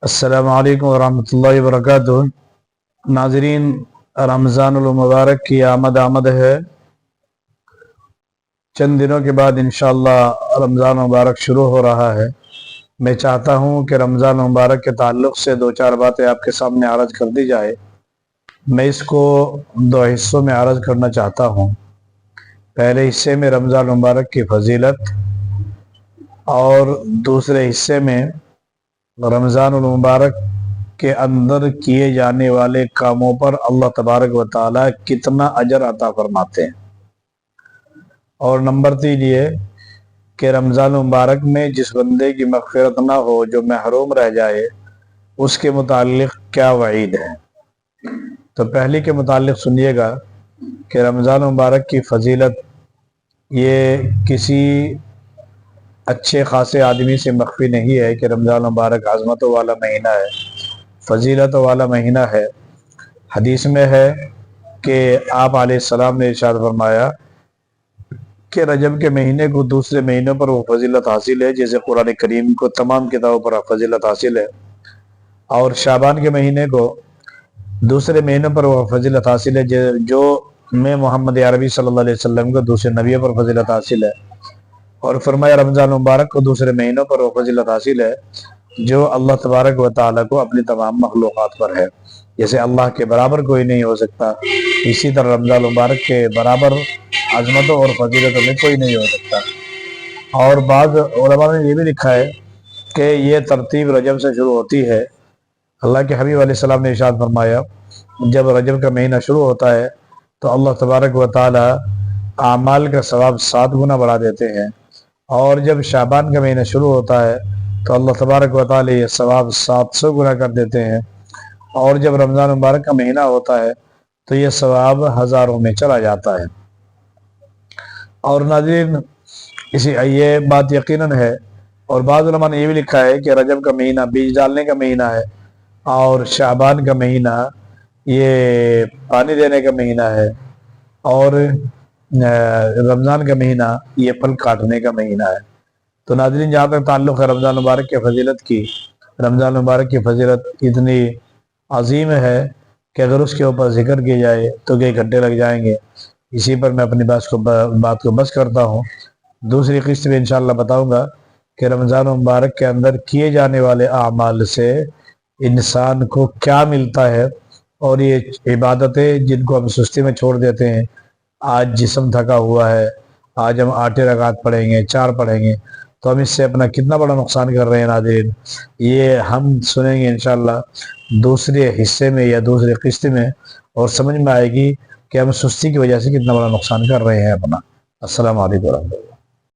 السلام علیکم ورحمۃ اللہ وبرکاتہ۔ ناظرین، رمضان المبارک کی آمد ہے۔ چند دنوں کے بعد انشاءاللہ رمضان مبارک شروع ہو رہا ہے۔ میں چاہتا ہوں کہ رمضان مبارک کے تعلق سے دو چار باتیں آپ کے سامنے عرض کر دی جائے۔ میں اس کو دو حصوں میں عرض کرنا چاہتا ہوں۔ پہلے حصے میں رمضان مبارک کی فضیلت، اور دوسرے حصے میں رمضان المبارک کے اندر کیے جانے والے کاموں پر اللہ تبارک و تعالی کتنا اجر عطا فرماتے ہیں۔ اور نمبر 3 یہ کہ رمضان مبارک میں جس بندے کی مغفرت نہ ہو، جو محروم رہ جائے، اس کے متعلق کیا وعید ہے۔ تو پہلی کے متعلق سنیے گا کہ رمضان مبارک کی فضیلت یہ کسی اچھے خاصے آدمی سے مخفی نہیں ہے کہ رمضان مبارک عظمتوں والا مہینہ ہے، فضیلت والا مہینہ ہے۔ حدیث میں ہے کہ آپ علیہ السلام نے ارشاد فرمایا کہ رجب کے مہینے کو دوسرے مہینوں پر وہ فضیلت حاصل ہے جیسے قرآن کریم کو تمام کتابوں پر فضیلت حاصل ہے، اور شعبان کے مہینے کو دوسرے مہینوں پر وہ فضیلت حاصل ہے جو میں محمد عربی صلی اللہ علیہ وسلم کو دوسرے نبیوں پر فضیلت حاصل ہے۔ اور فرمایا رمضان مبارک کو دوسرے مہینوں پر وہ فضیلت حاصل ہے جو اللہ تبارک و تعالیٰ کو اپنی تمام مخلوقات پر ہے، جیسے اللہ کے برابر کوئی نہیں ہو سکتا، اسی طرح رمضان مبارک کے برابر عظمتوں اور فضیلتوں میں کوئی نہیں ہو سکتا۔ اور بعض علماء نے یہ بھی لکھا ہے کہ یہ ترتیب رجب سے شروع ہوتی ہے۔ اللہ کے حبیب علیہ السلام نے ارشاد فرمایا جب رجب کا مہینہ شروع ہوتا ہے تو اللہ تبارک و تعالیٰ اعمال کا ثواب 7 گنا بڑھا دیتے ہیں، اور جب شعبان کا مہینہ شروع ہوتا ہے تو اللہ تبارک و تعالیٰ یہ ثواب 700 گنا کر دیتے ہیں، اور جب رمضان مبارک کا مہینہ ہوتا ہے تو یہ ثواب ہزاروں میں چلا جاتا ہے۔ اور ناظرین، یہ بات یقیناً ہے، اور بعض علماء نے یہ بھی لکھا ہے کہ رجب کا مہینہ بیج ڈالنے کا مہینہ ہے، اور شعبان کا مہینہ یہ پانی دینے کا مہینہ ہے، اور رمضان کا مہینہ یہ پھل کاٹنے کا مہینہ ہے۔ تو ناظرین، جہاں تک تعلق ہے رمضان مبارک کی فضیلت کی، رمضان مبارک کی فضیلت اتنی عظیم ہے کہ اگر اس کے اوپر ذکر کیا جائے تو کئی گھنٹے لگ جائیں گے۔ اسی پر میں اپنی بات کو بس کرتا ہوں۔ دوسری قسط میں انشاءاللہ بتاؤں گا کہ رمضان مبارک کے اندر کیے جانے والے اعمال سے انسان کو کیا ملتا ہے، اور یہ عبادتیں جن کو ہم سستی میں چھوڑ دیتے ہیں، آج جسم تھکا ہوا ہے، آج ہم 8 رکعت پڑھیں گے، 4 پڑھیں گے، تو ہم اس سے اپنا کتنا بڑا نقصان کر رہے ہیں ناظرین۔ یہ ہم سنیں گے انشاءاللہ دوسرے حصے میں یا دوسرے قسط میں، اور سمجھ میں آئے گی کہ ہم سستی کی وجہ سے کتنا بڑا نقصان کر رہے ہیں اپنا۔ السلام علیکم ورحمۃ اللہ۔